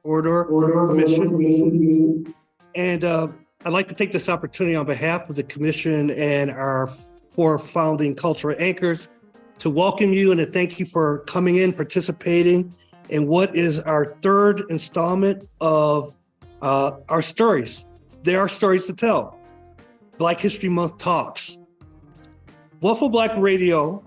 Order Commission. And I'd like to take this opportunity on behalf of the Commission and our 4 founding cultural anchors to welcome you and to thank you for coming in, participating in what is our 3rd installment of our stories. There are stories to tell. Black History Month Talks. WUFO Black Radio,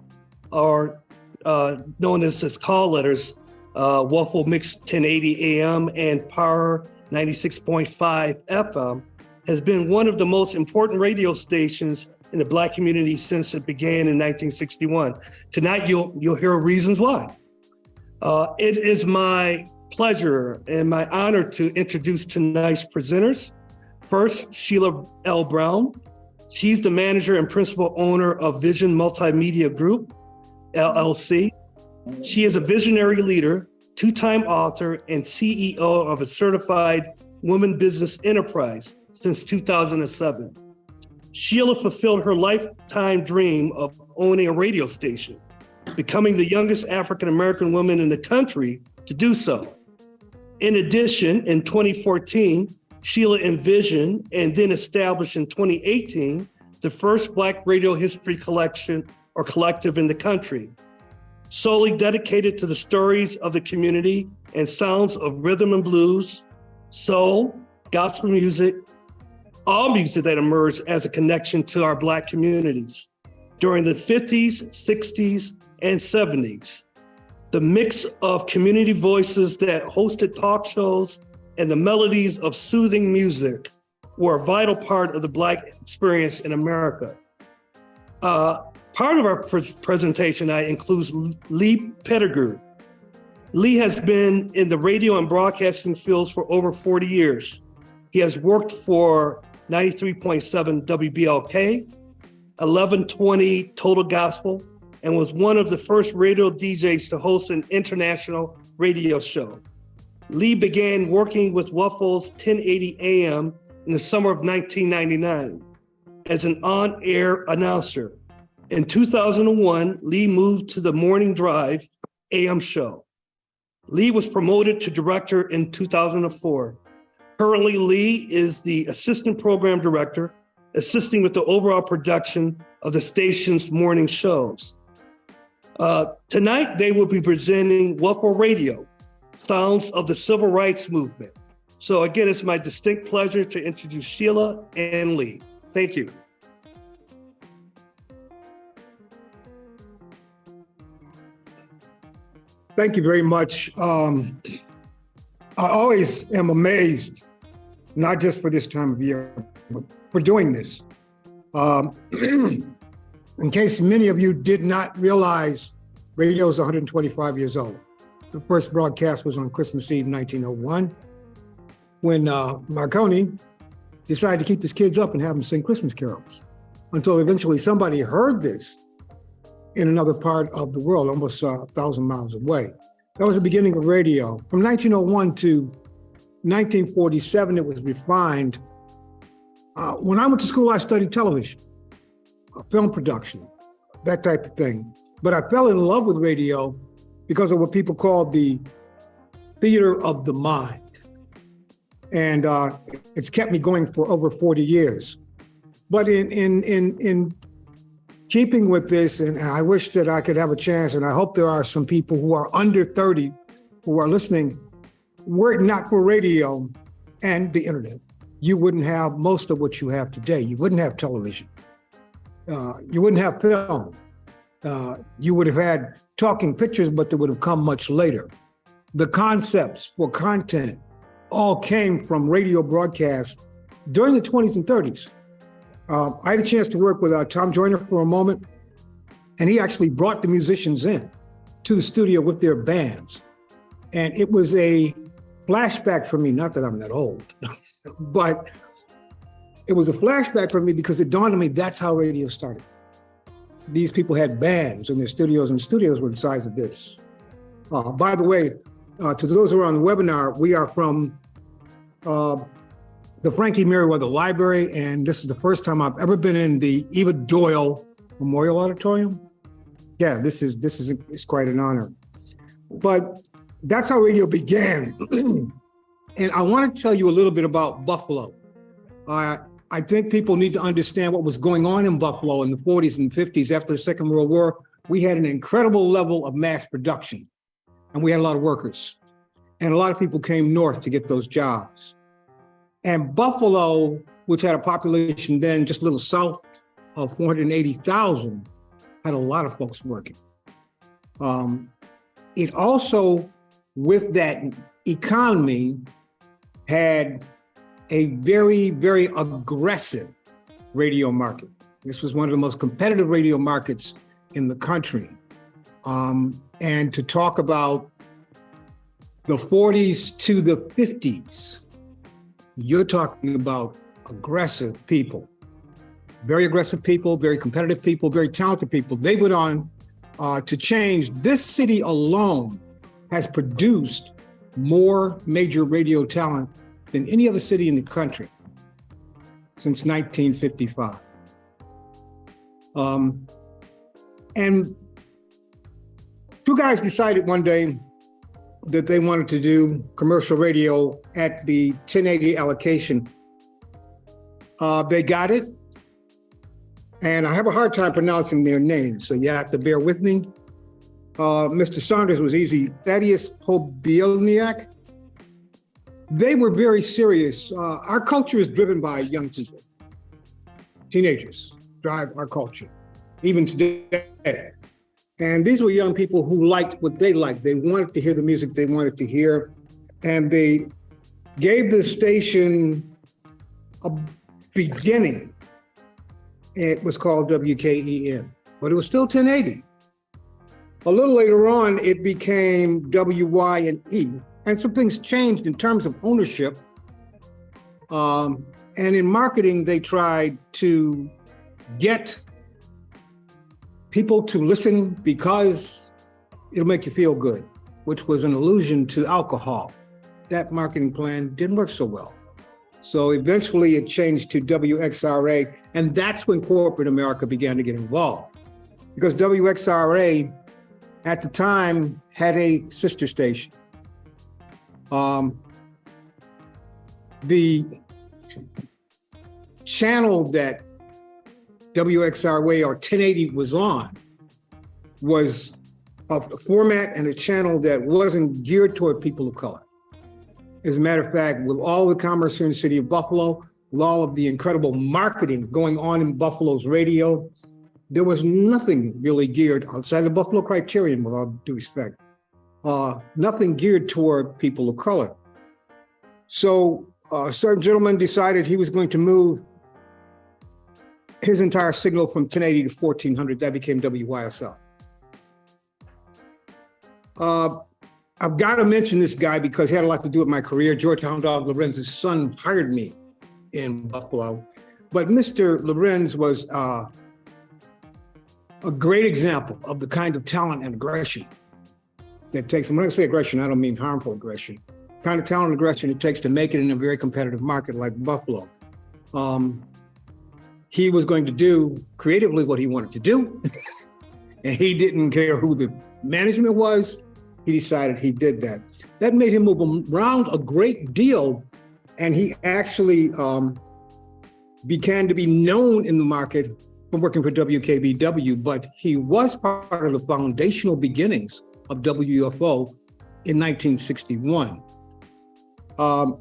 or known as its call letters, WUFO Mix 1080 AM and Power 96.5 FM, has been one of the most important radio stations in the Black community since it began in 1961. Tonight, you'll hear reasons why. It is my pleasure and my honor to introduce tonight's presenters. First, Sheila L. Brown. She's the manager and principal owner of Vision Multimedia Group, LLC. She is a visionary leader, 2-time author, and CEO of a certified woman business enterprise since 2007. Sheila fulfilled her lifetime dream of owning a radio station, becoming the youngest African-American woman in the country to do so. In addition, in 2014, Sheila envisioned and then established in 2018 the first Black radio history collection or collective in the country, solely dedicated to the stories of the community and sounds of rhythm and blues, soul, gospel music, all music that emerged as a connection to our Black communities during the 50s, 60s, and 70s. The mix of community voices that hosted talk shows and the melodies of soothing music were a vital part of the Black experience in America. Part of our presentation tonight includes Lee Pettigrew. Lee has been in the radio and broadcasting fields for over 40 years. He has worked for 93.7 WBLK, 1120 Total Gospel, and was one of the first radio DJs to host an international radio show. Lee began working with WUFO's 1080 AM in the summer of 1999 as an on-air announcer. In 2001, Lee moved to the Morning Drive AM show. Lee was promoted to director in 2004. Currently, Lee is the assistant program director, assisting with the overall production of the station's morning shows. Tonight, they will be presenting WUFO Radio, Sounds of the Civil Rights Movement. So again, it's my distinct pleasure to introduce Sheila and Lee. Thank you. Thank you very much. I always am amazed, not just for this time of year, but for doing this. In case many of you did not realize, radio is 125 years old. The first broadcast was on Christmas Eve, 1901, when Marconi decided to keep his kids up and have them sing Christmas carols, until eventually somebody heard this in another part of the world, almost 1,000 miles away. That was the beginning of radio. From 1901 to 1947, it was refined. When I went to school, I studied television, film production, that type of thing. But I fell in love with radio because of what people call the theater of the mind. And it's kept me going for over 40 years. But in keeping with this, and I wish that I could have a chance, and I hope there are some people who are under 30 who are listening, were it not for radio and the internet, you wouldn't have most of what you have today. You wouldn't have television. You wouldn't have film. You would have had talking pictures, but they would have come much later. The concepts for content all came from radio broadcasts during the 20s and 30s. I had a chance to work with Tom Joyner for a moment, and he actually brought the musicians in to the studio with their bands. And it was a flashback for me, not that I'm that old, but it was a flashback for me because it dawned on me that's how radio started. These people had bands in their studios, and studios were the size of this. By the way, to those who are on the webinar, we are from the Frankie Merriweather Library, and this is the first time I've ever been in the Eva Doyle Memorial Auditorium. Yeah, this is quite an honor. But that's how radio began. And I want to tell you a little bit about Buffalo. I think people need to understand what was going on in Buffalo in the 40s and 50s after the Second World War. We had an incredible level of mass production, and we had a lot of workers. And a lot of people came north to get those jobs. And Buffalo, which had a population then just a little south of 480,000, had a lot of folks working. It also, with that economy, had a very, very aggressive radio market. This was one of the most competitive radio markets in the country. And to talk about the 40s to the 50s, you're talking about aggressive people, very aggressive people, very competitive people, very talented people. They went on to change. This city alone has produced more major radio talent than any other city in the country since 1955. And two guys decided one day that they wanted to do commercial radio at the 1080 allocation. They got it, and I have a hard time pronouncing their names, so you have to bear with me. Mr. Saunders was easy. Thaddeus Pobielniak. They were very serious. Our culture is driven by young people. Teenagers drive our culture, even today. And these were young people who liked what they liked. They wanted to hear the music they wanted to hear. And they gave the station a beginning. It was called WKEN, but it was still 1080. A little later on, it became WYNE, and some things changed in terms of ownership. And in marketing, they tried to get people to listen because it'll make you feel good, which was an allusion to alcohol. That marketing plan didn't work so well. So eventually it changed to WXRA, and that's when corporate America began to get involved. Because WXRA at the time had a sister station. The channel that WXRA or 1080 was on was a format and a channel that wasn't geared toward people of color. As a matter of fact, with all the commerce here in the city of Buffalo, with all of the incredible marketing going on in Buffalo's radio, there was nothing really geared outside the Buffalo criterion, with all due respect, nothing geared toward people of color. So a certain gentleman decided he was going to move his entire signal from 1080 to 1400. That became WYSL. I've got to mention this guy because he had a lot to do with my career. George Hound Dog Lorenz's son hired me in Buffalo. But Mr. Lorenz was a great example of the kind of talent and aggression that takes, and when I say aggression, I don't mean harmful aggression, kind of talent and aggression it takes to make it in a very competitive market like Buffalo. He was going to do creatively what he wanted to do, and he didn't care who the management was. He decided he did that. That made him move around a great deal, and he actually began to be known in the market from working for WKBW, but he was part of the foundational beginnings of WUFO in 1961. The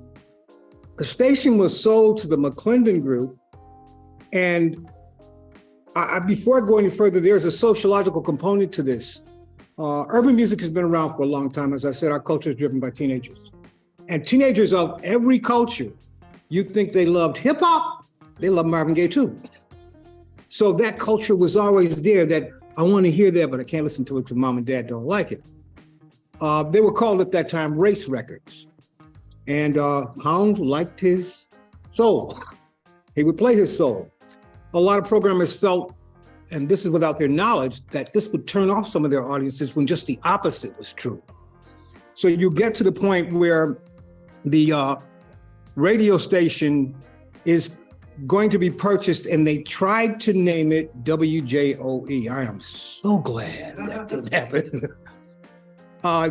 station was sold to the McClendon Group, and before I go any further, there's a sociological component to this. Urban music has been around for a long time. As I said, our culture is driven by teenagers. And teenagers of every culture, you'd think they loved hip hop, they love Marvin Gaye too. So that culture was always there, that I want to hear that, but I can't listen to it because mom and dad don't like it. They were called at that time race records. And Hound liked his soul. He would play his soul. A lot of programmers felt, and this is without their knowledge, that this would turn off some of their audiences when just the opposite was true. So you get to the point where the radio station is going to be purchased, and they tried to name it WJOE. I am so glad that didn't happen.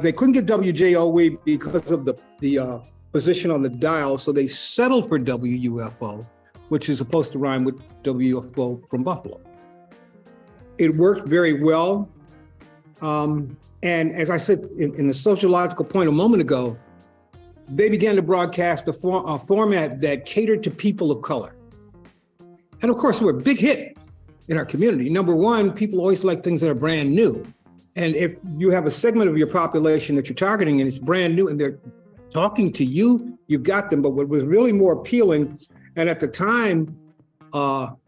They couldn't get WJOE because of the position on the dial, so they settled for WUFO, which is supposed to rhyme with WFO from Buffalo. It worked very well. And as I said in the sociological point a moment ago, they began to broadcast a format that catered to people of color. And of course, we're a big hit in our community. Number one, people always like things that are brand new. And if you have a segment of your population that you're targeting and it's brand new and they're talking to you, you've got them. But what was really more appealing, and at the time,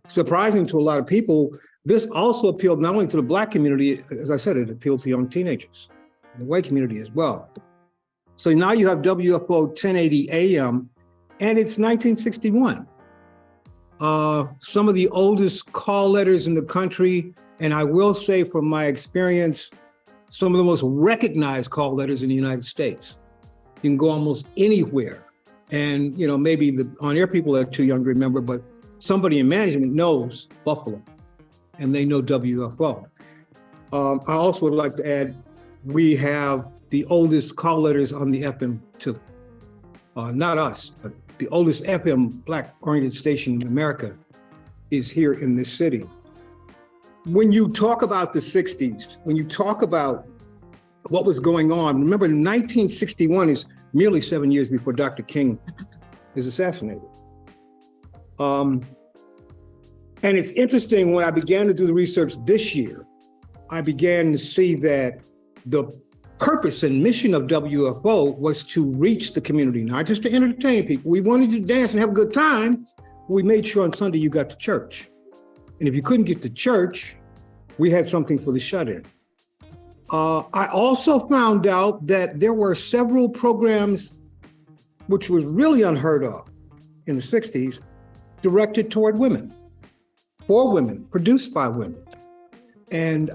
surprising to a lot of people, this also appealed not only to the Black community, as I said, it appealed to young teenagers, and the white community as well. So now you have WFO 1080 AM, and it's 1961. Some of the oldest call letters in the country, and I will say from my experience, some of the most recognized call letters in the United States. You can go almost anywhere. And, you know, maybe the on-air people are too young to remember, but somebody in management knows Buffalo, and they know WFO. I also would like to add, we have the oldest call letters on the FM too. Not us, but the oldest FM Black-oriented station in America is here in this city. When you talk about the 60s, when you talk about what was going on, remember 1961 is merely 7 years before Dr. King is assassinated. And it's interesting, when I began to do the research this year, I began to see that the purpose and mission of WFO was to reach the community, not just to entertain people. We wanted you to dance and have a good time. We made sure on Sunday you got to church. And if you couldn't get to church, we had something for the shut-in. I also found out that there were several programs, which was really unheard of in the 60s, directed toward women, for women, produced by women. And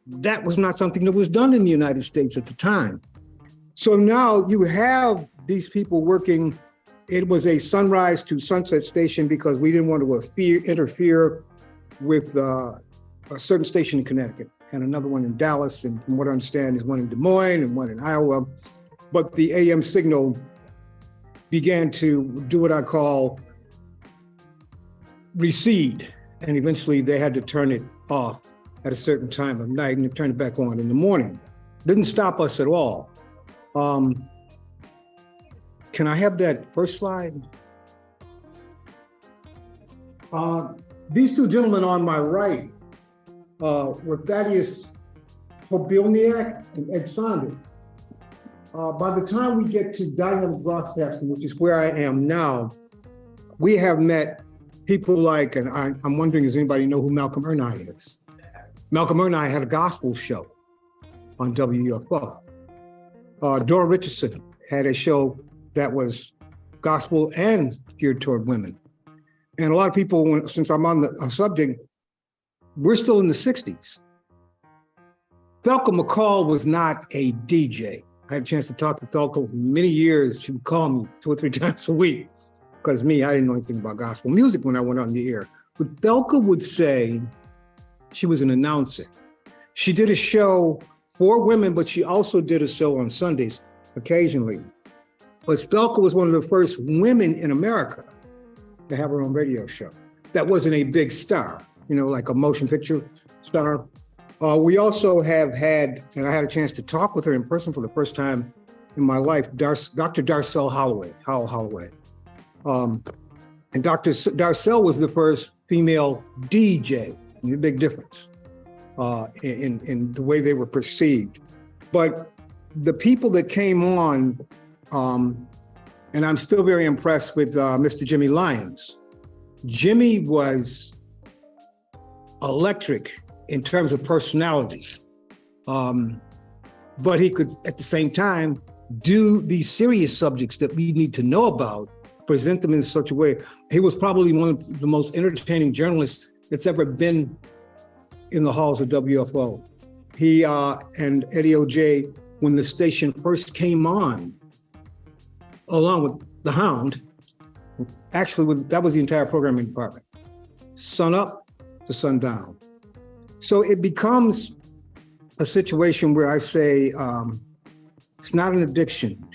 that was not something that was done in the United States at the time. So now you have these people working. It was a sunrise to sunset station because we didn't want to interfere with a certain station in Connecticut and another one in Dallas. And from what I understand, is one in Des Moines and one in Iowa. But the AM signal began to do what I call recede. And eventually they had to turn it off at a certain time of night and turn it back on in the morning. Didn't stop us at all. Can I have that first slide? These two gentlemen on my right were Thaddeus Pobilniak and Ed Saunders. By the time we get to dynamic broadcasting, which is where I am now, we have met people like, and I'm wondering, does anybody know who Malcolm Ernai is? Malcolm Ernai had a gospel show on WUFO. Dora Richardson had a show that was gospel and geared toward women. And a lot of people, since I'm on the subject, we're still in the 60s. Thelka McCall was not a DJ. I had a chance to talk to Thelka for many years. She would call me 2 or 3 times a week because I didn't know anything about gospel music when I went on the air. But Thelka would say she was an announcer. She did a show for women, but she also did a show on Sundays occasionally. But Thelka was one of the first women in America to have her own radio show. That wasn't a big star, like a motion picture star. We also have had, and I had a chance to talk with her in person for the first time in my life, Dr. Darcel Howell Holloway. And Dr. Darcel was the first female DJ. A big difference in the way they were perceived. But the people that came on, and I'm still very impressed with Mr. Jimmy Lyons. Jimmy was electric in terms of personality, but he could, at the same time, do these serious subjects that we need to know about, present them in such a way. He was probably one of the most entertaining journalists that's ever been in the halls of WFO. He and Eddie OJ, when the station first came on, along with the Hound, actually that was the entire programming department, sun up to sundown. So it becomes a situation where I say, it's not an addiction.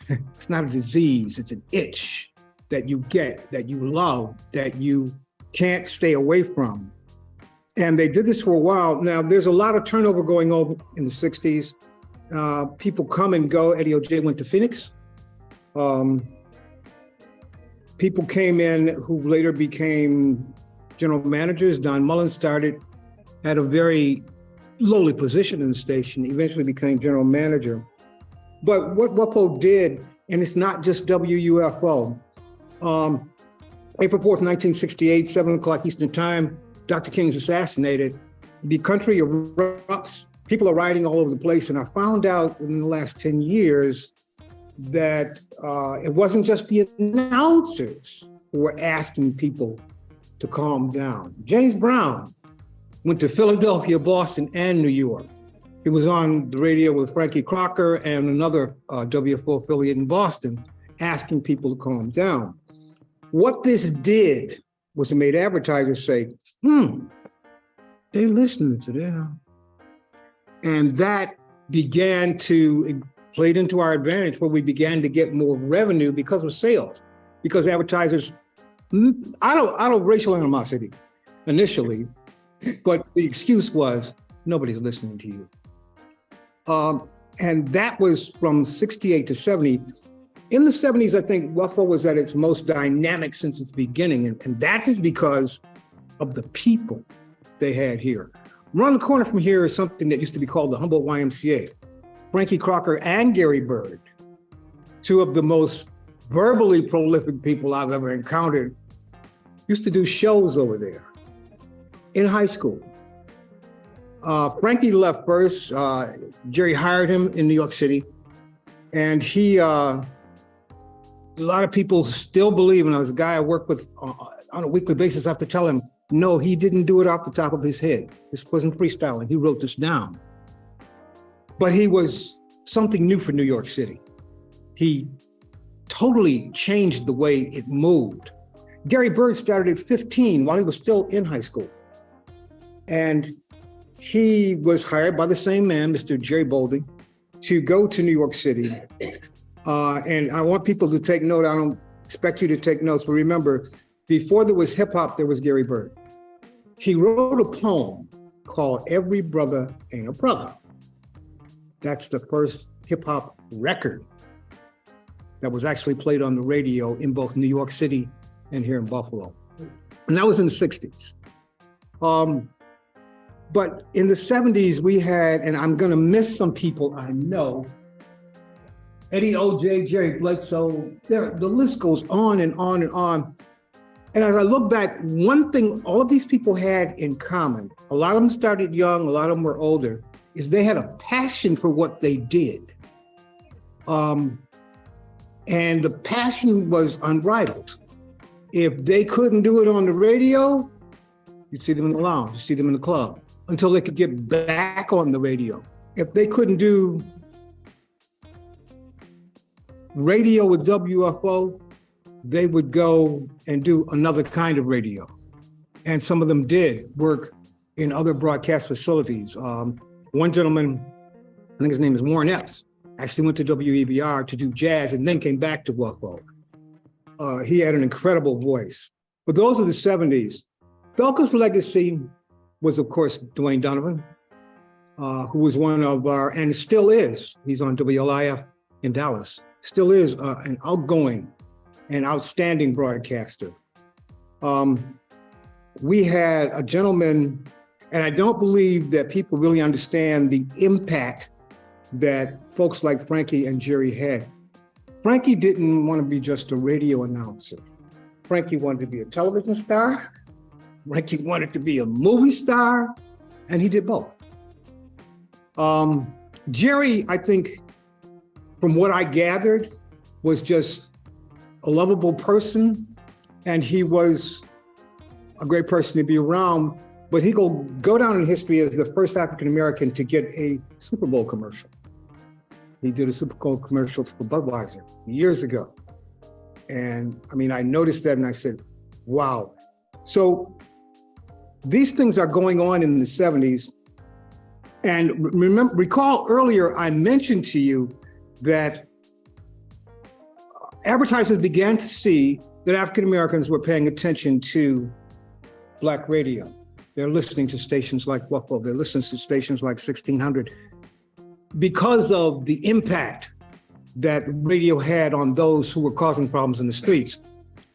It's not a disease, it's an itch that you get, that you love, that you can't stay away from. And they did this for a while. Now, there's a lot of turnover going on in the 60s. People come and go. Eddie O.J. went to Phoenix. People came in who later became general managers. Don Mullen had a very lowly position in the station, eventually became general manager. But what WUFO did, and it's not just WUFO, April 4th, 1968, 7 o'clock Eastern Time, Dr. King's assassinated. The country erupts. People are rioting all over the place. And I found out in the last 10 years that it wasn't just the announcers who were asking people to calm down. James Brown went to Philadelphia, Boston, and New York. He was on the radio with Frankie Crocker and another WFO affiliate in Boston, asking people to calm down. What this did was it made advertisers say, they're listening to them. And that began to played into our advantage, where we began to get more revenue because of sales, because advertisers, out of racial animosity initially, but the excuse was nobody's listening to you. And that was from 68 to 70. In the 70s, I think WUFO was at its most dynamic since its beginning. And that is because of the people they had here. Around the corner from here is something that used to be called the Humboldt YMCA. Frankie Crocker and Gary Bird, two of the most verbally prolific people I've ever encountered, used to do shows over there in high school. Frankie left first. Jerry hired him in New York City. And a lot of people still believe, and I was a guy I work with on a weekly basis, I have to tell him, no, he didn't do it off the top of his head. This wasn't freestyling. He wrote this down. But he was something new for New York City. He totally changed the way it moved. Gary Bird started at 15 while he was still in high school. And he was hired by the same man, Mr. Jerry Boldy, to go to New York City. And I want people to take note. I don't expect you to take notes, but remember, before there was hip hop, there was Gary Bird. He wrote a poem called Every Brother Ain't a Brother. That's the first hip hop record that was actually played on the radio in both New York City and here in Buffalo. And that was in the 60s. But in the 70s, we had, and I'm gonna miss some people I know, Eddie O.J., Jerry Bledsoe, the list goes on and on and on. And as I look back, one thing all of these people had in common, a lot of them started young, a lot of them were older, is they had a passion for what they did. And the passion was unbridled. If they couldn't do it on the radio, you'd see them in the lounge, you'd see them in the club, until they could get back on the radio. If they couldn't do radio with WFO, they would go and do another kind of radio. And some of them did work in other broadcast facilities. One gentleman, I think his name is Warren Epps, actually went to WEBR to do jazz and then came back to WUFO. He had an incredible voice. But those are the 70s. Felka's legacy was, of course, Dwayne Donovan, who was one of our, and still is, he's on WLIF in Dallas, still is an outgoing and outstanding broadcaster. We had a gentleman, and I don't believe that people really understand the impact that folks like Frankie and Jerry had. Frankie didn't want to be just a radio announcer. Frankie wanted to be a television star. Frankie wanted to be a movie star, and he did both. Jerry, I think, from what I gathered, was just a lovable person, and he was a great person to be around, but he go down in history as the first African-American to get a Super Bowl commercial. He did a Super Bowl commercial for Budweiser years ago. And I mean, I noticed that and I said, wow. So these things are going on in the 70s. And recall earlier, I mentioned to you that advertisers began to see that African Americans were paying attention to Black radio. They're listening to stations like WUFO. They're listening to stations like 1600 because of the impact that radio had on those who were causing problems in the streets.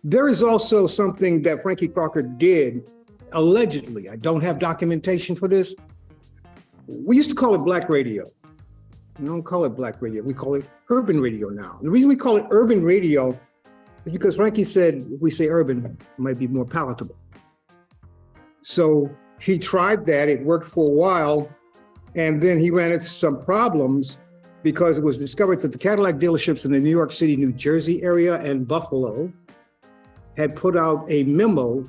There is also something that Frankie Crocker did, allegedly. I don't have documentation for this. We used to call it Black radio. We don't call it Black radio. We call it urban radio now. The reason we call it urban radio is because Frankie said, if we say urban, it might be more palatable. So he tried that. It worked for a while. And then he ran into some problems because it was discovered that the Cadillac dealerships in the New York City, New Jersey area and Buffalo had put out a memo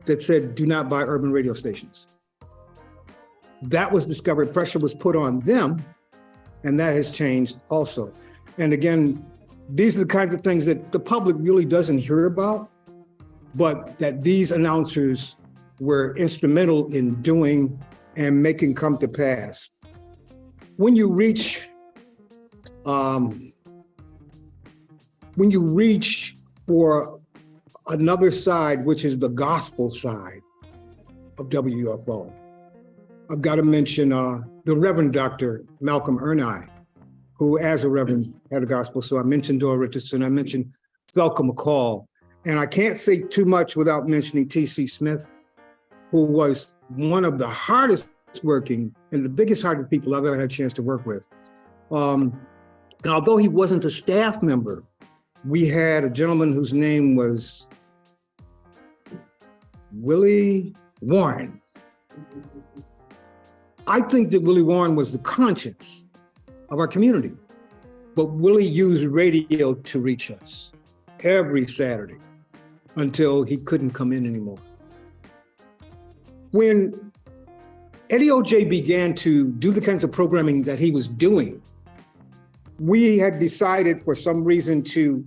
that said, do not buy urban radio stations. That was discovered, pressure was put on them, and that has changed also. And again, these are the kinds of things that the public really doesn't hear about, but that these announcers were instrumental in doing and making come to pass. When you reach for another side, which is the gospel side of WUFO, I've got to mention the Reverend Dr. Malcolm Ernai, who as a Reverend had a gospel. So I mentioned Dora Richardson, I mentioned Thelka McCall, and I can't say too much without mentioning T.C. Smith, who was one of the hardest working and the biggest hearted people I've ever had a chance to work with. And although he wasn't a staff member, we had a gentleman whose name was Willie Warren. I think that Willie Warren was the conscience of our community, but Willie used radio to reach us every Saturday until he couldn't come in anymore. When Eddie O.J. began to do the kinds of programming that he was doing, we had decided for some reason to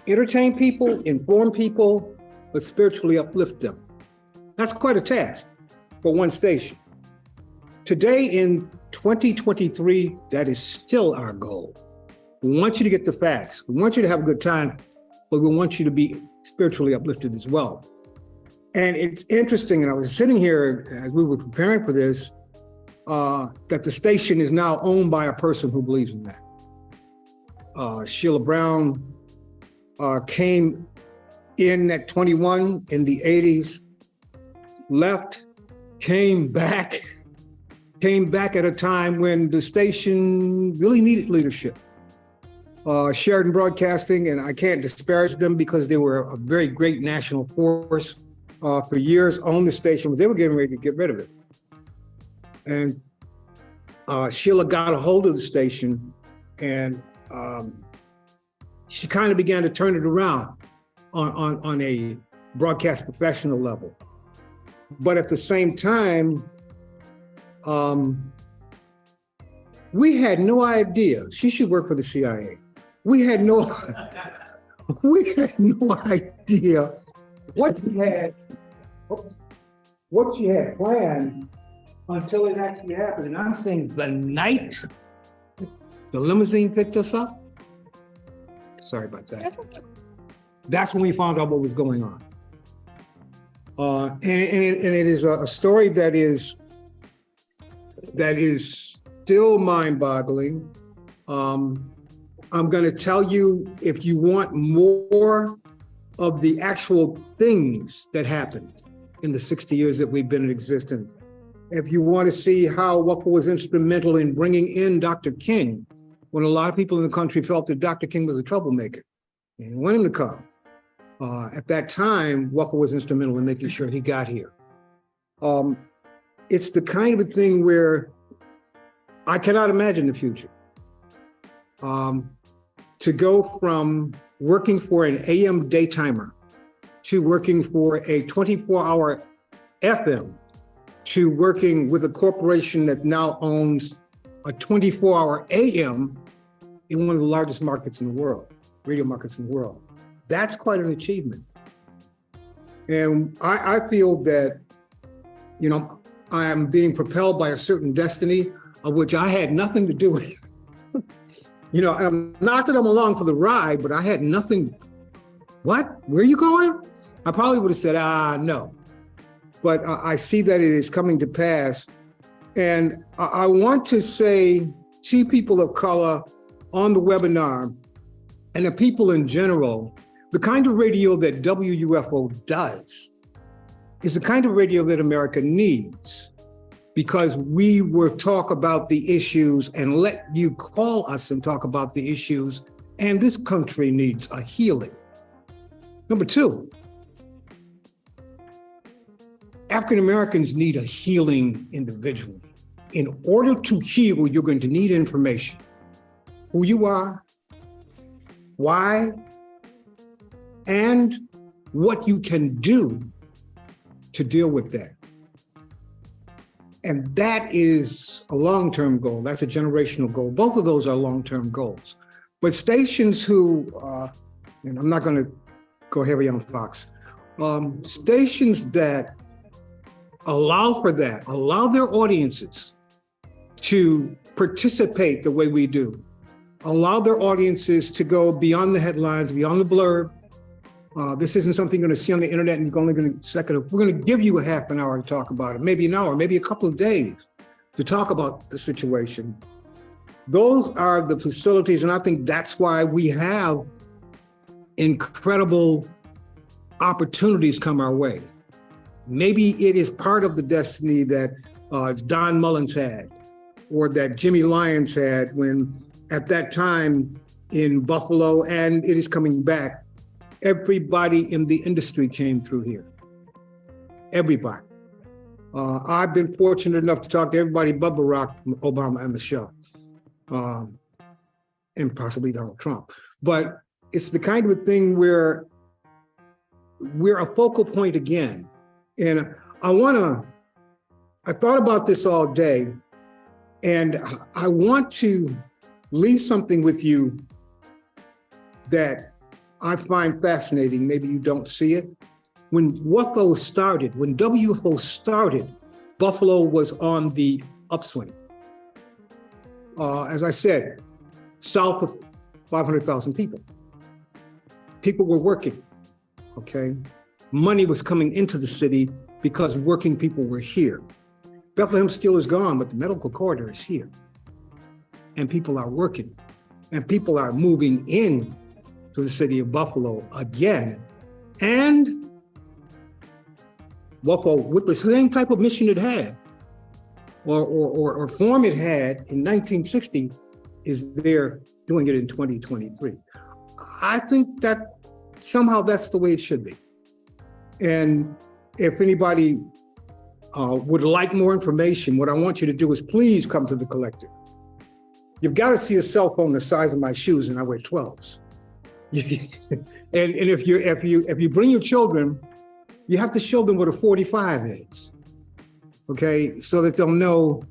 entertain people, inform people, but spiritually uplift them. That's quite a task for one station. Today in 2023, that is still our goal. We want you to get the facts. We want you to have a good time, but we want you to be spiritually uplifted as well. And it's interesting, and I was sitting here as we were preparing for this, that the station is now owned by a person who believes in that. Sheila Brown came in at 21 in the 80s, left, came back at a time when the station really needed leadership. Sheridan Broadcasting, and I can't disparage them because they were a very great national force, for years owned the station, but they were getting ready to get rid of it. And Sheila got a hold of the station, and she kind of began to turn it around on a broadcast professional level. But at the same time, we had no idea. She should work for the CIA. We had no idea what she had planned until it actually happened. And I'm saying the night the limousine picked us up. Sorry about that. That's when we found out what was going on. And it is a story that is still mind-boggling. I'm going to tell you, if you want more of the actual things that happened in the 60 years that we've been in existence, if you want to see how WUFO was instrumental in bringing in Dr. King, when a lot of people in the country felt that Dr. King was a troublemaker and didn't want him to come. At that time, WUFO was instrumental in making sure he got here. It's the kind of a thing where I cannot imagine the future. To go from working for an AM daytimer to working for a 24-hour FM to working with a corporation that now owns a 24-hour AM in one of the largest markets in the world, radio markets in the world. That's quite an achievement. And I feel that, I am being propelled by a certain destiny of which I had nothing to do with. Not that I'm along for the ride, but I had nothing. What? Where are you going? I probably would have said, no. But I see that it is coming to pass. And I want to say to people of color on the webinar and the people in general, the kind of radio that WUFO does is the kind of radio that America needs, because we will talk about the issues and let you call us and talk about the issues. And this country needs a healing. Number two, African Americans need a healing individually. In order to heal, you're going to need information. Who you are, why, and what you can do to deal with that. And that is a long-term goal. That's a generational goal. Both of those are long-term goals. But stations who, and I'm not going to go heavy on Fox, stations that allow for that, allow their audiences to participate the way we do, allow their audiences to go beyond the headlines, beyond the blurb. This isn't something you're going to see on the internet and you're only going to we're going to give you a half an hour to talk about it, maybe an hour, maybe a couple of days to talk about the situation. Those are the facilities, and I think that's why we have incredible opportunities come our way. Maybe it is part of the destiny that Don Mullins had, or that Jimmy Lyons had when, at that time in Buffalo, and it is coming back, everybody in the industry came through here. Everybody. I've been fortunate enough to talk to everybody but Barack Obama and Michelle, and possibly Donald Trump. But it's the kind of a thing where we're a focal point again. And I thought about this all day, and I want to leave something with you that I find fascinating. Maybe you don't see it. When WUFO started, when WUFO started, Buffalo was on the upswing. As I said, south of 500,000 people. People were working, okay? Money was coming into the city because working people were here. Bethlehem Steel is gone, but the medical corridor is here. And people are working. And people are moving in to the city of Buffalo again. And WUFO, with the same type of mission it had, or form it had in 1960, is there doing it in 2023. I think that somehow that's the way it should be. And if anybody would like more information, what I want you to do is please come to the collective. You've got to see a cell phone the size of my shoes, and I wear 12s. and if you bring your children, you have to show them what a 45 is, okay? So that they'll know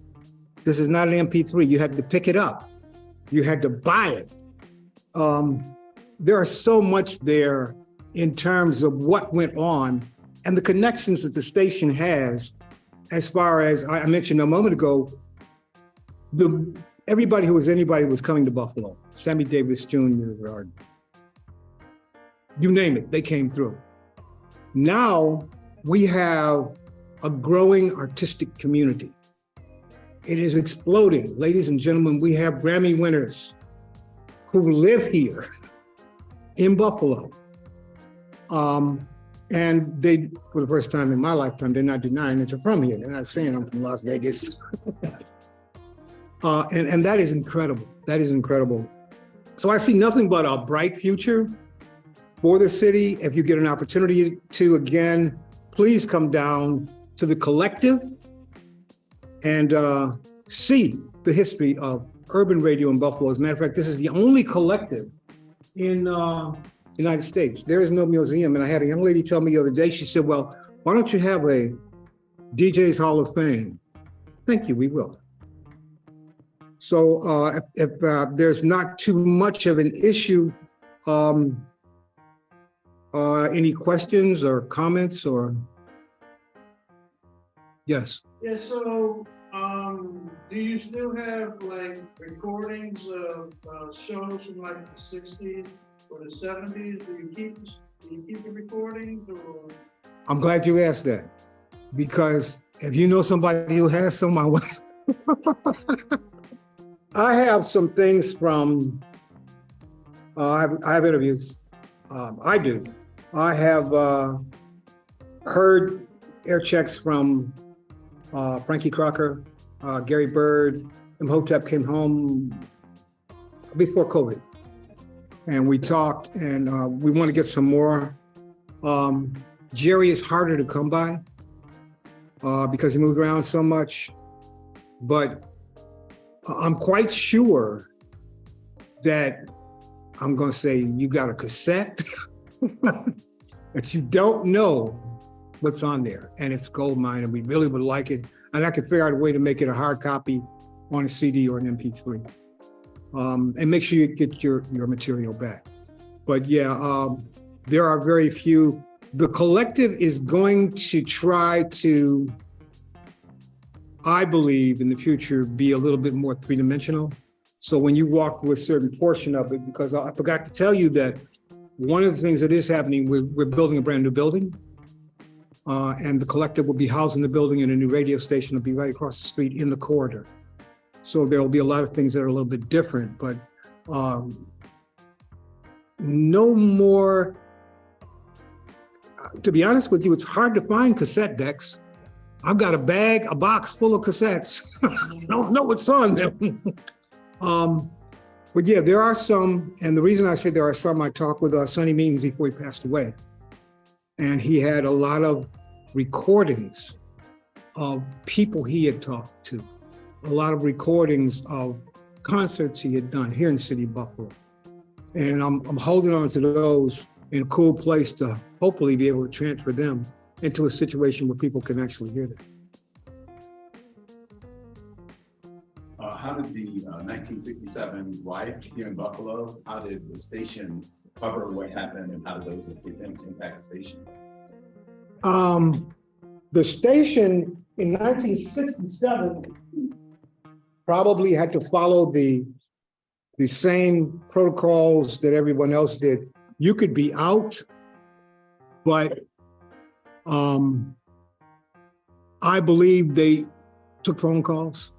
this is not an MP3. You had to pick it up. You had to buy it. There are so much there in terms of what went on and the connections that the station has, as far as I mentioned a moment ago, everybody who was anybody was coming to Buffalo. Sammy Davis Jr., or you name it, they came through. Now we have a growing artistic community. It is exploding. Ladies and gentlemen, we have Grammy winners who live here in Buffalo. And they, for the first time in my lifetime, they're not denying that they're from here. They're not saying I'm from Las Vegas. And that is incredible. That is incredible. So I see nothing but a bright future for the city. If you get an opportunity to, again, please come down to the collective and see the history of urban radio in Buffalo. As a matter of fact, this is the only collective in United States. There is no museum. And I had a young lady tell me the other day, she said, well, why don't you have a DJ's Hall of Fame? Thank you, we will. So if there's not too much of an issue, any questions or comments or? Yes. Yeah, so Do you still have like recordings of shows from like the 60s or the 70s? Do you keep the recordings or? I'm glad you asked that, because if you know somebody who has some, I have some things from, I have interviews. I do. I have heard air checks from Frankie Crocker, Gary Bird. Imhotep came home before COVID, and we talked, and we want to get some more. Jerry is harder to come by because he moved around so much, but I'm quite sure that I'm going to say you got a cassette that you don't know what's on there, and it's gold mine, and we really would like it. And I could figure out a way to make it a hard copy on a CD or an MP3, and make sure you get your material back. But yeah, there are very few. The collective is going to try to, I believe, in the future, be a little bit more three-dimensional. So when you walk through a certain portion of it, because I forgot to tell you that one of the things that is happening, we're building a brand new building, and the collective will be housed in the building, and a new radio station will be right across the street in the corridor. So there'll be a lot of things that are a little bit different, but no more. To be honest with you, it's hard to find cassette decks. I've got a box full of cassettes. I don't know what's on them. But yeah, there are some, and the reason I say there are some, I talked with Sonny Means before he passed away, and he had a lot of recordings of people he had talked to, a lot of recordings of concerts he had done here in the city of Buffalo. And I'm holding on to those in a cool place to hopefully be able to transfer them into a situation where people can actually hear them. How did the 1967 riot here in Buffalo, how did the station cover what happened, and how did those events impact the station? The station in 1967 probably had to follow the same protocols that everyone else did. You could be out, but I believe they took phone calls,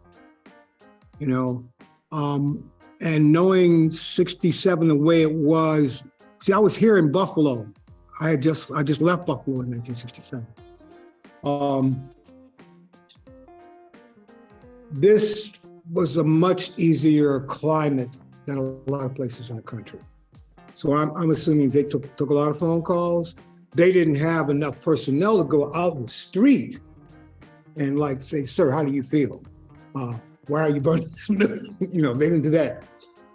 you know, and knowing 67 the way it was. See, I was here in Buffalo. I just left Buffalo in 1967. This was a much easier climate than a lot of places in the country. So I'm assuming they took a lot of phone calls. They didn't have enough personnel to go out in the street and like say, "Sir, how do you feel? Why are you burning this?" You know, they didn't do that.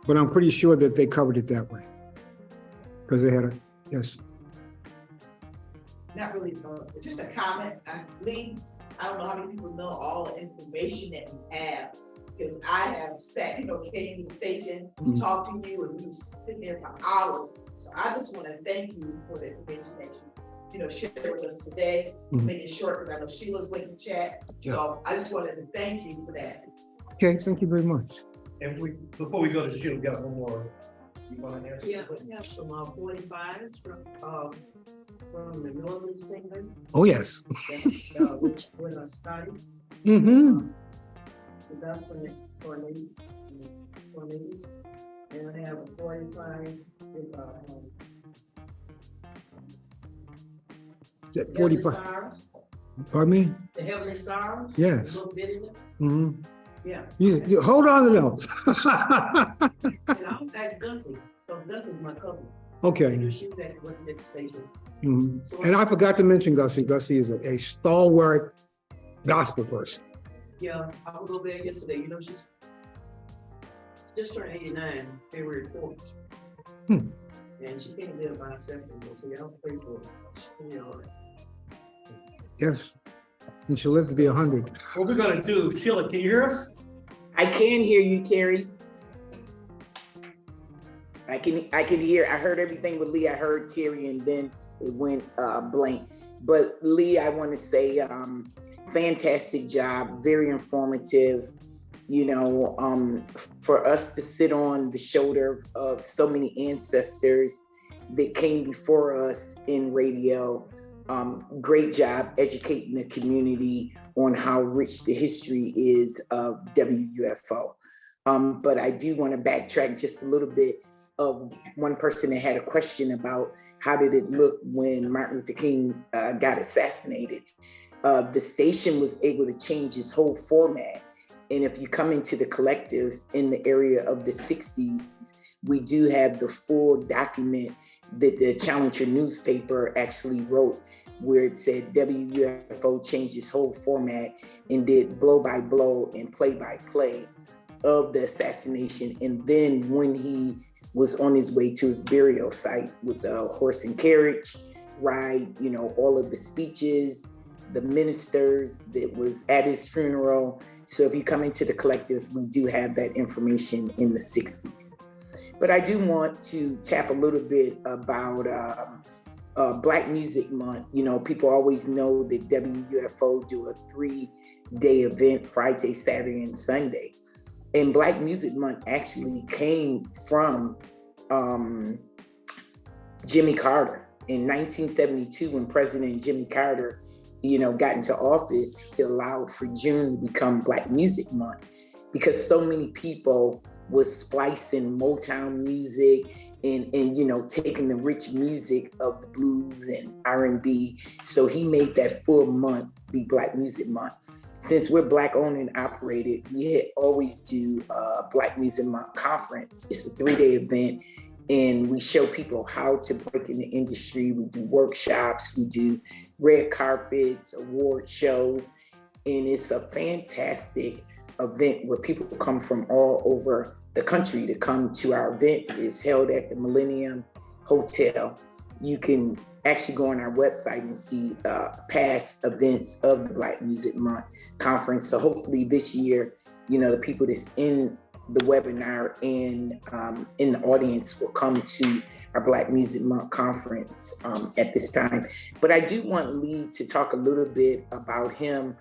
But I'm pretty sure that they covered it that way because they had yes. Not really, just a comment. Lee, I don't know how many people know all the information that we have, because I have sat, came to the station, talked to you, and we were sitting there for hours. So I just want to thank you for the information that you, shared with us today. Make it short because I know Sheila's waiting to chat. Yeah. So I just wanted to thank you for that. Okay, thank you very much. And before we go to Sheila, we got one more. You want to answer? Yeah, we have some 45s from the Northern Singer. Oh yes. Which when I started. That's for ladies. And I have a 45 with Is that 45? Stars. Pardon me? The Heavenly Stars. Yes. A little bit in it. Mm-hmm. Yeah. You hold on to those. And I'll ask Gussie. So Gussie's my cousin. Okay. She was working at the station. Mm-hmm. So and I forgot to mention Gussie. Gussie is a stalwart gospel person. Yeah, I was over there yesterday. She's just turned 89, February 4th. And she can't live by herself anymore, so y'all pray for her. She'll be all right. Yes. And she'll live to be 100. What we're gonna do, Sheila, can you hear us? I can hear you, Terry. I can hear. I heard everything with Lee. I heard Terry, and then it went blank. But Lee, I want to say fantastic job, very informative. You know, for us to sit on the shoulder of so many ancestors that came before us in radio. Great job educating the community on how rich the history is of WUFO. But I do want to backtrack just a little bit of one person that had a question about how did it look when Martin Luther King got assassinated. The station was able to change its whole format. And if you come into the collectives in the area of the 60s, we do have the full document that the Challenger newspaper actually wrote, where it said WUFO changed its whole format and did blow by blow and play by play of the assassination. And then when he was on his way to his burial site with the horse and carriage ride, you know, all of the speeches, the ministers that was at his funeral. So if you come into the collective, we do have that information in the 60s. But I do want to tap a little bit about Black Music Month. You know, people always know that WUFO do a 3-day event, Friday, Saturday, and Sunday. And Black Music Month actually came from Jimmy Carter. In 1972, when President Jimmy Carter, you know, got into office, he allowed for June to become Black Music Month because so many people was splicing Motown music and you know, taking the rich music of the blues and R&B. So he made that full month be Black Music Month. Since we're Black owned and operated, we always do a Black Music Month conference. It's a 3-day event, and we show people how to break in the industry. We do workshops, we do red carpets, award shows, and it's a fantastic event where people come from all over the country to come to our event. It's held at the Millennium Hotel. You can actually go on our website and see past events of the Black Music Month conference. So hopefully this year, you know, the people that's in the webinar and in the audience will come to our Black Music Month conference at this time. But I do want Lee to talk a little bit about him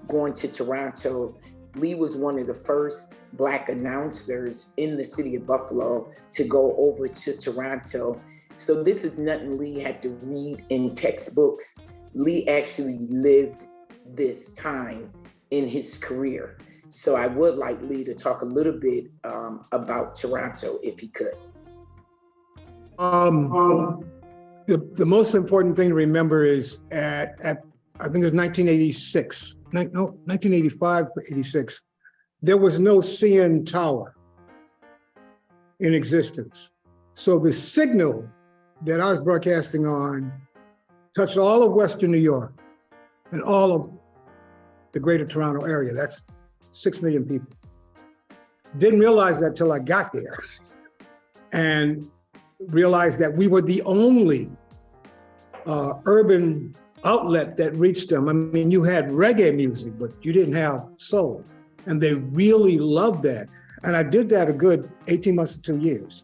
going to Toronto. Lee was one of the first Black announcers in the city of Buffalo to go over to Toronto. So this is nothing Lee had to read in textbooks. Lee actually lived this time in his career. So I would like Lee to talk a little bit about Toronto, if he could. The most important thing to remember is at I think it was 1986, 1985 or 86, there was no CN tower in existence. So the signal that I was broadcasting on touched all of Western New York and all of the greater Toronto area. That's 6 million people. Didn't realize that till I got there and realized that we were the only urban outlet that reached them. I mean, you had reggae music, but you didn't have soul. And they really loved that. And I did that a good 18 months to 2 years,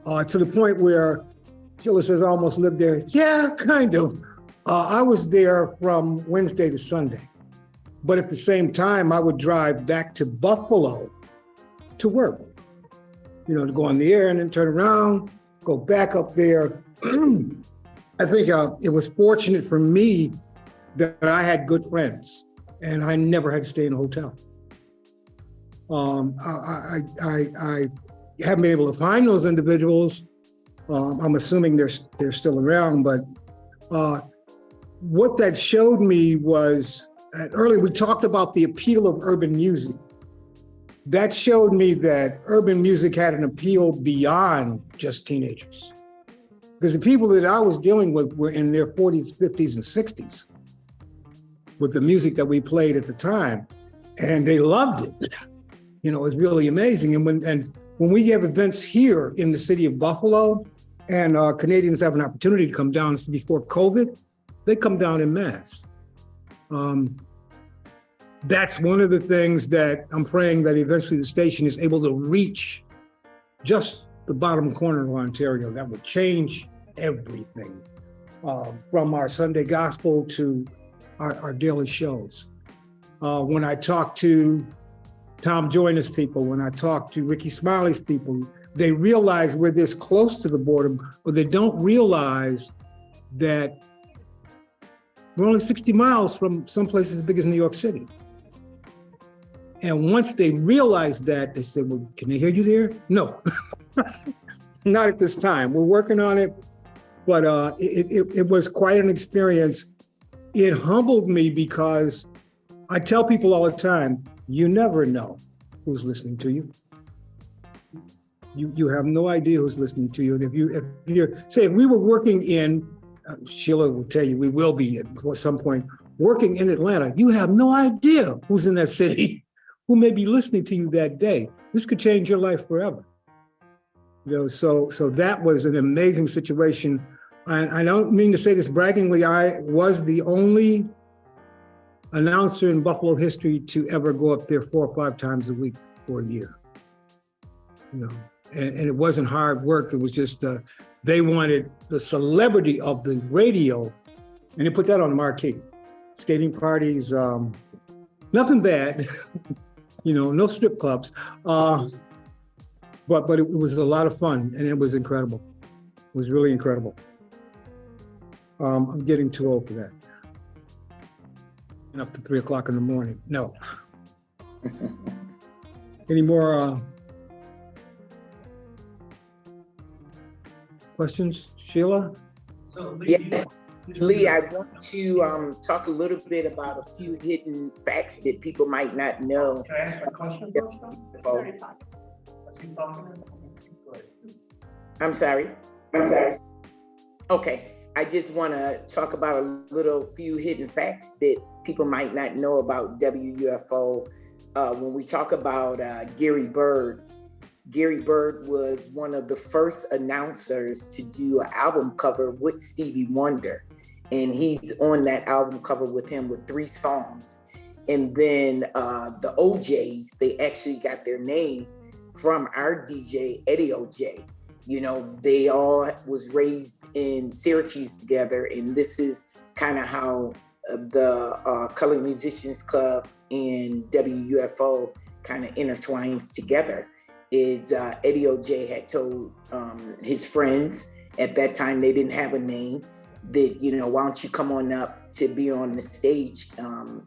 to the point where Sheila says I almost lived there. Yeah, kind of. I was there from Wednesday to Sunday. But at the same time, I would drive back to Buffalo to work, you know, to go on the air and then turn around, go back up there. I think it was fortunate for me that I had good friends and I never had to stay in a hotel. I haven't been able to find those individuals. I'm assuming they're still around, but what that showed me was, earlier we talked about the appeal of urban music. That showed me that urban music had an appeal beyond just teenagers. Because the people that I was dealing with were in their 40s, 50s, and 60s with the music that we played at the time, and they loved it. You know, it was really amazing. And when we have events here in the city of Buffalo, and Canadians have an opportunity to come down before COVID, they come down in mass. That's one of the things that I'm praying that eventually the station is able to reach just the bottom corner of Ontario. That would change everything, from our Sunday gospel to our daily shows. When I talk to Tom Joyner's people, when I talk to Ricky Smiley's people, they realize we're this close to the border, but they don't realize that we're only 60 miles from some place as big as New York City. And once they realize that, they say, well, can they hear you there? No, not at this time. We're working on it, but it was quite an experience. It humbled me because I tell people all the time, you never know who's listening to you. You have no idea who's listening to you. And if we were working in, Sheila will tell you, we will be at some point working in Atlanta, you have no idea who's in that city, who may be listening to you that day. This could change your life forever. So that was an amazing situation. And I don't mean to say this braggingly, I was the only announcer in Buffalo history to ever go up there 4 or 5 times a week for a year. And it wasn't hard work. It was just, they wanted the celebrity of the radio, and they put that on the marquee. Skating parties, nothing bad, no strip clubs. But it was a lot of fun, and it was incredible. It was really incredible. I'm getting too old for that. And up to 3 o'clock in the morning. No. Any more questions, Sheila? Yes, Lee, I want to talk a little bit about a few hidden facts that people might not know. Can I ask a question first? I'm sorry. Okay, I just want to talk about a few hidden facts that people might not know about WUFO. When we talk about Gary Bird was one of the first announcers to do an album cover with Stevie Wonder. And he's on that album cover with him with 3 songs. And then the OJs, they actually got their name from our DJ, Eddie OJ. They all was raised in Syracuse together. And this is kind of how the Colored Musicians Club and WUFO kind of intertwines together. Is Eddie OJ had told his friends at that time, they didn't have a name, that, why don't you come on up to be on the stage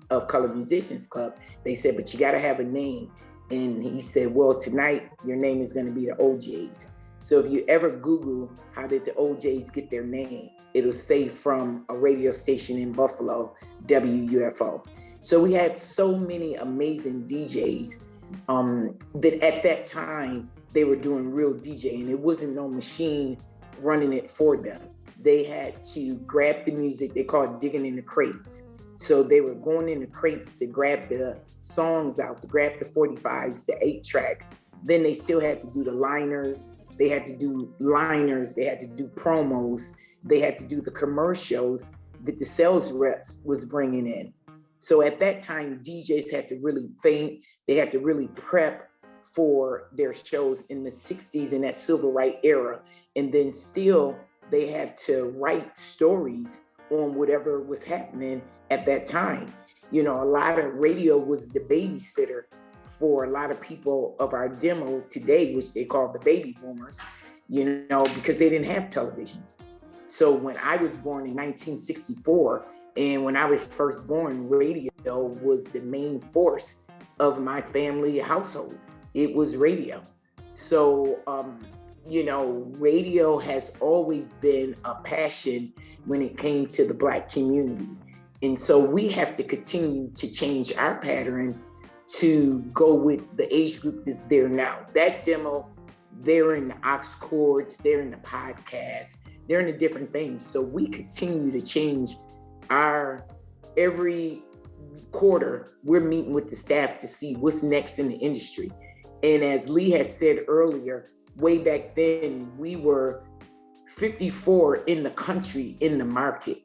of Colored Musicians Club? They said, but you got to have a name. And he said, well, tonight your name is going to be the OJs. So if you ever Google how did the OJs get their name, it'll say from a radio station in Buffalo, WUFO. So we had so many amazing DJs that at that time they were doing real DJing. It wasn't no machine running it for them. They had to grab the music. They called digging in the crates. So they were going in the crates to grab the songs out, to grab the 45s, the 8 tracks. Then they still had to do the liners. They had to do liners. They had to do promos. They had to do the commercials that the sales reps was bringing in. So at that time, DJs had to really think. They had to really prep for their shows in the 60s in that civil rights era. And then still, they had to write stories on whatever was happening at that time. A lot of radio was the babysitter for a lot of people of our demo today, which they call the baby boomers, because they didn't have televisions. So when I was born in 1964, and when I was first born, radio was the main force of my family household. It was radio. So, radio has always been a passion when it came to the Black community. And so we have to continue to change our pattern to go with the age group that's there now. That demo, they're in the aux chords, they're in the podcast, they're in the different things. So we continue to change every quarter, we're meeting with the staff to see what's next in the industry. And as Lee had said earlier, way back then, we were 54 in the country in the market.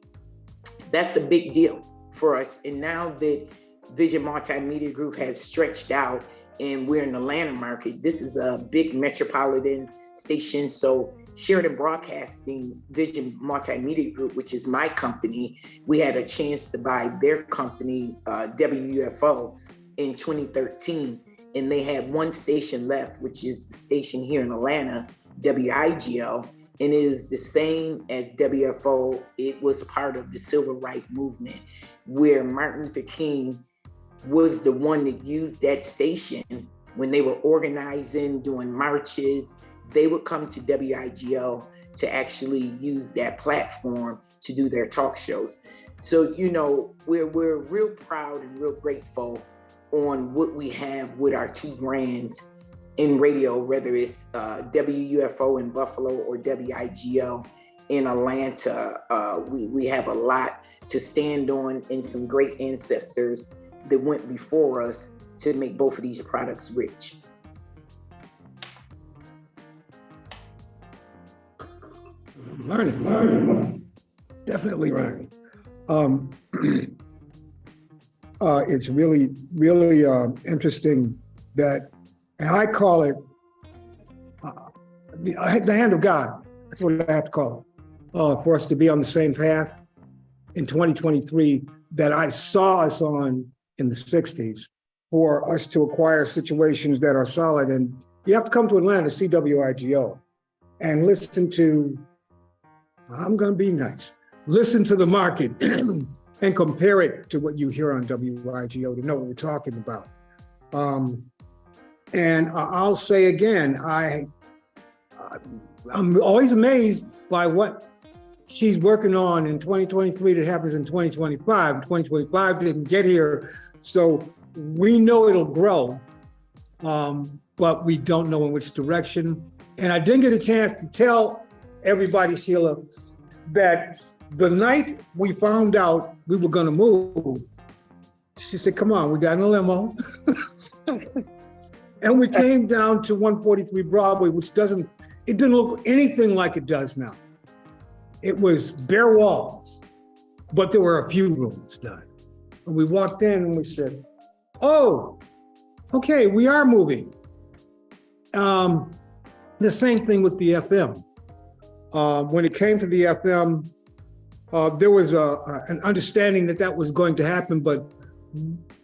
That's a big deal for us. And now that Vision Multimedia Group has stretched out and we're in the Atlanta market, this is a big metropolitan station. So Sheridan Broadcasting Vision Multimedia Group, which is my company, we had a chance to buy their company, WUFO, in 2013. And they had one station left, which is the station here in Atlanta, WIGL, and it is the same as WFO. It was part of the Civil Rights Movement, where Martin Luther King was the one that used that station when they were organizing, doing marches. They would come to WIGL to actually use that platform to do their talk shows. So, you know, we're real proud and real grateful on what we have with our two brands in radio, whether it's WUFO in Buffalo or WIGL in Atlanta. We have a lot to stand on and some great ancestors that went before us to make both of these products rich. Learning. Definitely learning. It's really interesting that, and I call it the hand of God. That's what I have to call it. For us to be on the same path in 2023 that I saw us on in the 60s, for us to acquire situations that are solid. And you have to come to Atlanta to see WIGO and listen to, I'm going to be nice, listen to the market and compare it to what you hear on WIGO to know what we're talking about. And I'll say again, I'm always amazed by what she's working on in 2023 that happens in 2025. 2025 didn't get here, so we know it'll grow, but we don't know in which direction. And I didn't get a chance to tell everybody, Sheila, that the night we found out we were gonna move, she said, come on, we got in a limo. And we came down to 143 Broadway, which it didn't look anything like it does now. It was bare walls, but there were a few rooms done. And we walked in and we said, oh, okay, we are moving. The same thing with the FM. When it came to the FM, there was an understanding that was going to happen, but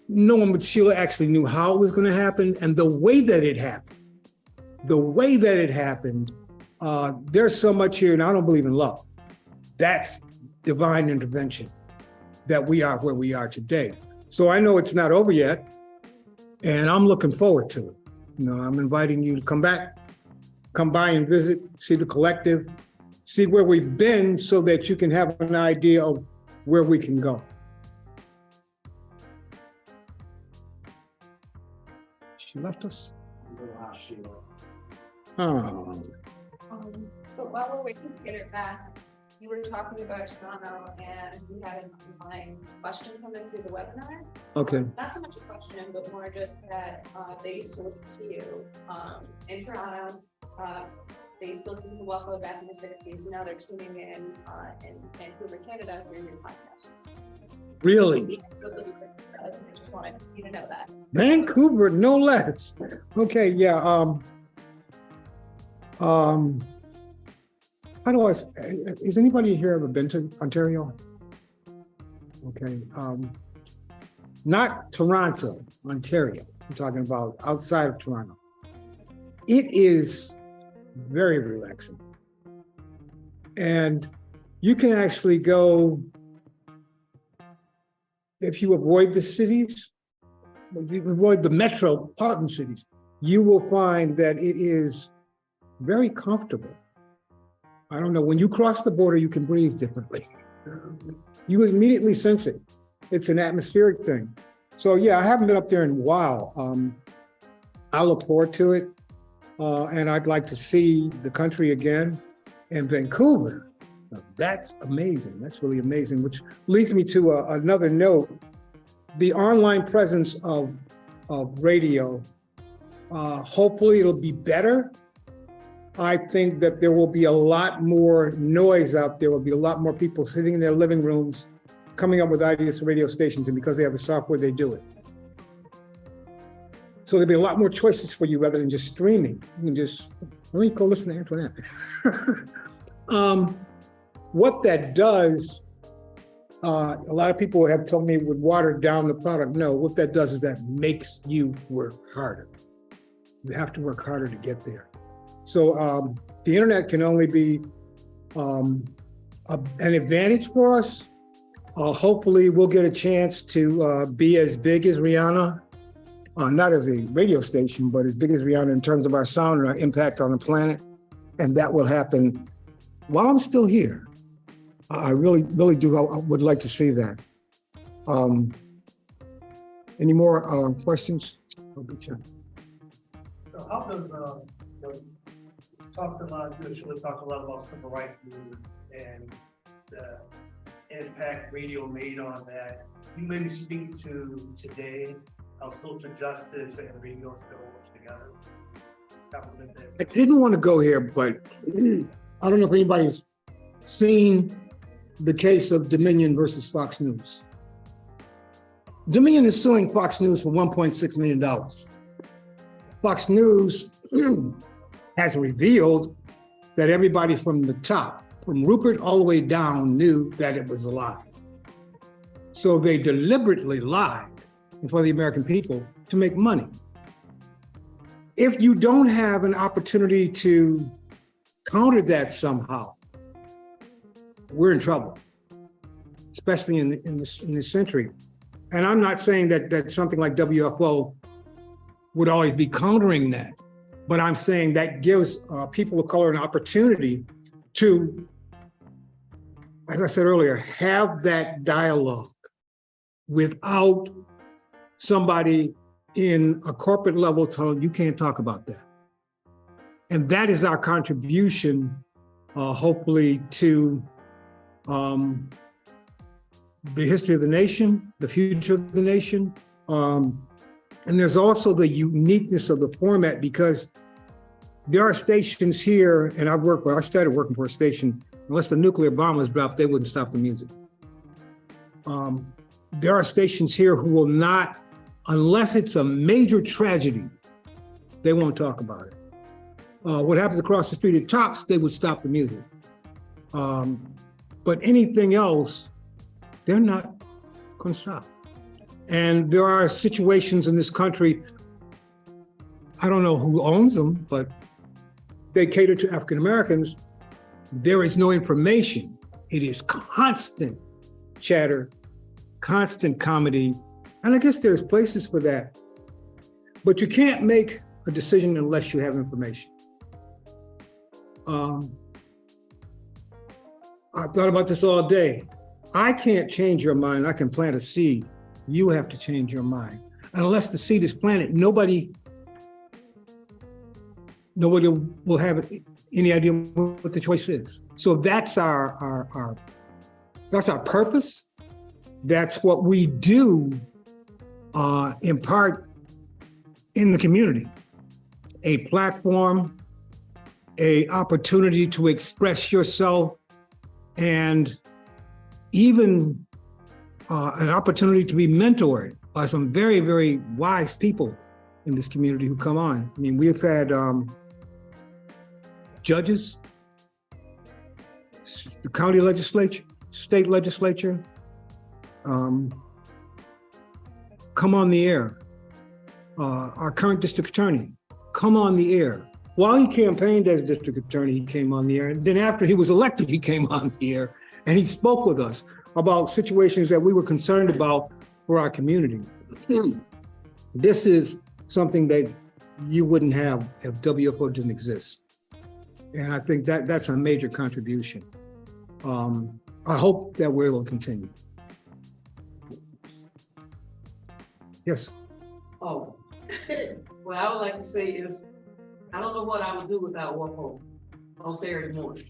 no one but Sheila actually knew how it was going to happen and the way that it happened. There's so much here, and I don't believe in luck. That's divine intervention that we are where we are today. So I know it's not over yet, and I'm looking forward to it. You know, I'm inviting you to come back, come by and visit, see the collective, see where we've been so that you can have an idea of where we can go. She left us? Oh. But while we're waiting to get it back, you were talking about Toronto and we had an online question coming through the webinar. Okay. Not so much a question, but more just that they used to listen to you in Toronto. They used to listen to WUFO back in the 60s. Now they're tuning in Vancouver, Canada through your podcasts. Really? So those are quick surprises. I just wanted you to know that. Vancouver, no less. Okay, yeah. How do I, has anybody here ever been to Ontario? Okay, not Toronto, Ontario. I'm talking about outside of Toronto. It is very relaxing. And you can actually go, if you avoid the cities, if you avoid the metropolitan cities, you will find that it is very comfortable. I don't know, when you cross the border, you can breathe differently. You immediately sense it. It's an atmospheric thing. So yeah, I haven't been up there in a while. I look forward to it. And I'd like to see the country again. And Vancouver, that's amazing. That's really amazing, which leads me to another note. The online presence of radio, hopefully it'll be better. I think that there will be a lot more noise out there. Will be a lot more people sitting in their living rooms, coming up with ideas for radio stations, and because they have the software, they do it. So there'll be a lot more choices for you rather than just streaming. You can just Let me go listen to Antoinette. What that does, a lot of people have told me would water down the product. No, what that does is that makes you work harder. You have to work harder to get there. So the internet can only be an advantage for us. Hopefully we'll get a chance to be as big as Rihanna, not as a radio station, but as big as Rihanna in terms of our sound and our impact on the planet. And that will happen while I'm still here. I really, really do. I would like to see that. Any more questions? I'll get you. So how does, talked a lot, Sheila talked a lot about civil rights movement and the impact radio made on that. Can you maybe speak to today, how social justice and radio still works together? I didn't want to go here, but I don't know if anybody's seen the case of Dominion versus Fox News. Dominion is suing Fox News for $1.6 million. Fox News has revealed that everybody from the top, from Rupert all the way down, knew that it was a lie. So they deliberately lied for the American people to make money. If you don't have an opportunity to counter that somehow, we're in trouble, especially in this century. And I'm not saying that something like WFO would always be countering that, but I'm saying that gives people of color an opportunity to, as I said earlier, have that dialogue without somebody in a corporate level telling you can't talk about that. And that is our contribution, hopefully, to the history of the nation, the future of the nation. And there's also the uniqueness of the format, because there are stations here, and I started working for a station, unless the nuclear bomb was dropped, they wouldn't stop the music. There are stations here who will not, unless it's a major tragedy, they won't talk about it. What happens across the street at Tops, they would stop the music. But anything else, they're not going to stop. And there are situations in this country, I don't know who owns them, but they cater to African Americans. There is no information. It is constant chatter, constant comedy. And I guess there's places for that. But you can't make a decision unless you have information. I thought about this all day. I can't change your mind. I can plant a seed. You have to change your mind. And unless the seed is planted, nobody will have any idea what the choice is. So that's our purpose. That's what we do in part in the community. A platform, a opportunity to express yourself, and even an opportunity to be mentored by some very, very wise people in this community who come on. I mean, we've had judges, the county legislature, state legislature, come on the air. Our current district attorney, come on the air. While he campaigned as district attorney, he came on the air. And then after he was elected, he came on the air and he spoke with us about situations that we were concerned about for our community. This is something that you wouldn't have if WFO didn't exist. And I think that that's a major contribution. I hope that we're able to continue. Yes. Oh, what I would like to say is, I don't know what I would do without WUFO on Saturday morning.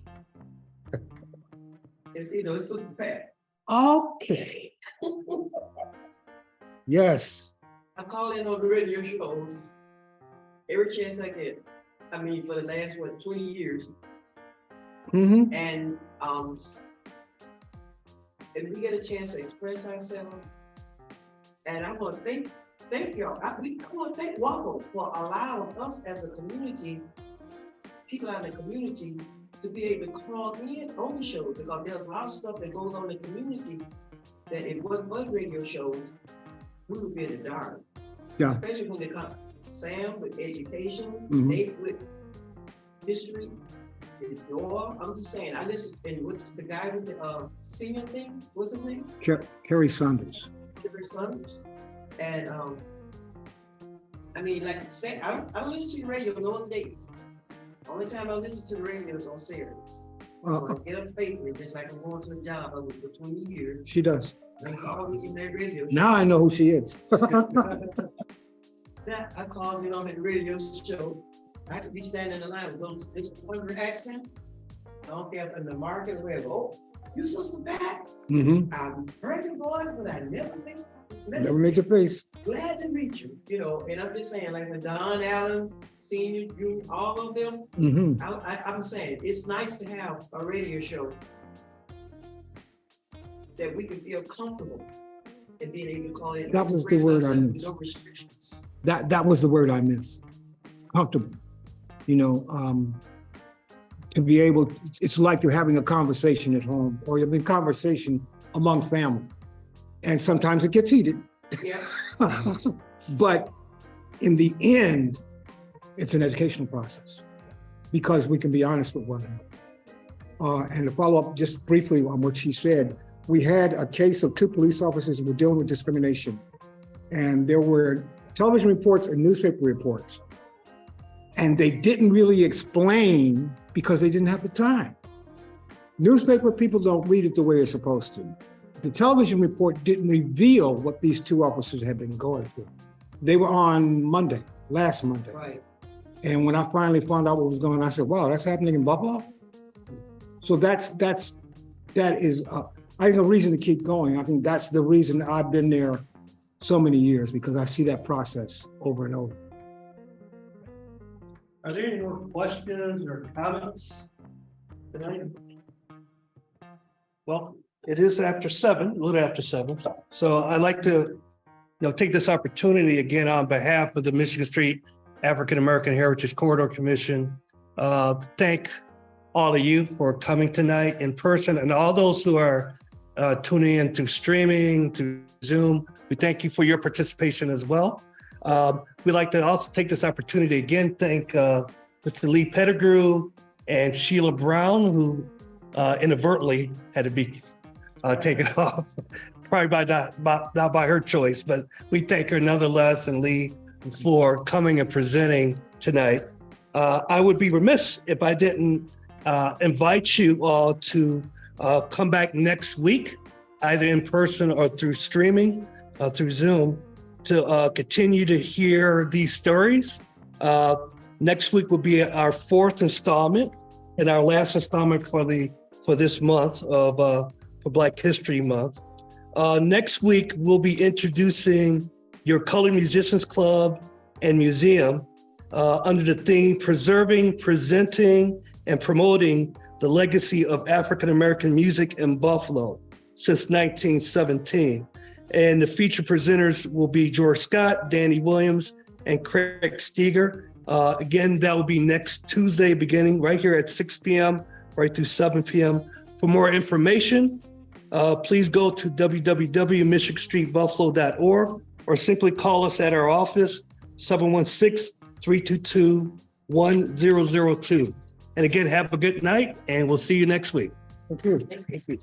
It's Sister Pat. Okay. Yes. I call in on the radio shows every chance I get. I mean, for the last, 20 years. Mm-hmm. And if we get a chance to express ourselves, and I want to thank y'all. I want to thank WUFO for allowing us as a community people out in the community to be able to call in on the show, because there's a lot of stuff that goes on in the community that if it wasn't radio shows, we would be in the dark. Yeah. Especially when they come, Sam with education, Mhm. Nate with history, his door. I'm just saying, I listen, and what's the guy with the senior thing, what's his name? Kerry Saunders. Jerry Summers. And I mean, like you said, I don't listen to the radio no other days. Only time I listen to the radio is on Saturdays. I get up faithfully, just like I'm going to a job for 20 years. She does. I'm always in that radio. Now I know who she is. That I calls in on that radio show. I could be standing in the line with those, this country accent. I don't care if in the market or wherever. Oh, you Sister Pat? Mm-hmm. I'm heard your voice, but I never think. Never make your face. Glad to meet you, you know, and I'm just saying, like when Don Allen, Senior, Junior, all of them, Mm-hmm. I'm saying, it's nice to have a radio show that we can feel comfortable in being able to call it. That was the word I missed. No restrictions. That was the word I missed. Comfortable. You know, to be able, it's like you're having a conversation at home, or you're having a conversation among family. And sometimes it gets heated. Yeah. But in the end, it's an educational process because we can be honest with one another. And to follow up just briefly on what she said, we had a case of two police officers who were dealing with discrimination. And there were television reports and newspaper reports. And they didn't really explain because they didn't have the time. Newspaper people don't read it the way they're supposed to. The television report didn't reveal what these two officers had been going through. They were on Monday, last Monday. Right. And when I finally found out what was going on, I said, wow, that's happening in Buffalo? So that is, I think, a reason to keep going. I think that's the reason I've been there so many years, because I see that process over and over. Are there any more questions or comments tonight? Well, it is after 7, a little after 7. So I'd like to, take this opportunity again on behalf of the Michigan Street African American Heritage Corridor Commission, to thank all of you for coming tonight in person, and all those who are tuning in through streaming, through Zoom. We thank you for your participation as well. We'd like to also take this opportunity again, thank Mr. Lee Pettigrew and Sheila Brown, who inadvertently had to be taken off, probably not by her choice, but we thank her nonetheless, and Lee, for coming and presenting tonight. I would be remiss if I didn't invite you all to come back next week, either in person or through streaming, through Zoom, to continue to hear these stories. Next week will be our 4th installment and our last installment for this month for Black History Month. Next week, we'll be introducing your Colored Musicians Club and Museum under the theme Preserving, Presenting, and Promoting the Legacy of African American Music in Buffalo since 1917. And the featured presenters will be George Scott, Danny Williams, and Craig Steger. Again, that will be next Tuesday, beginning right here at 6 p.m., right through 7 p.m. For more information, please go to www.michiganstreetbuffalo.org or simply call us at our office, 716-322-1002. And again, have a good night, and we'll see you next week. Thank you. Thank you.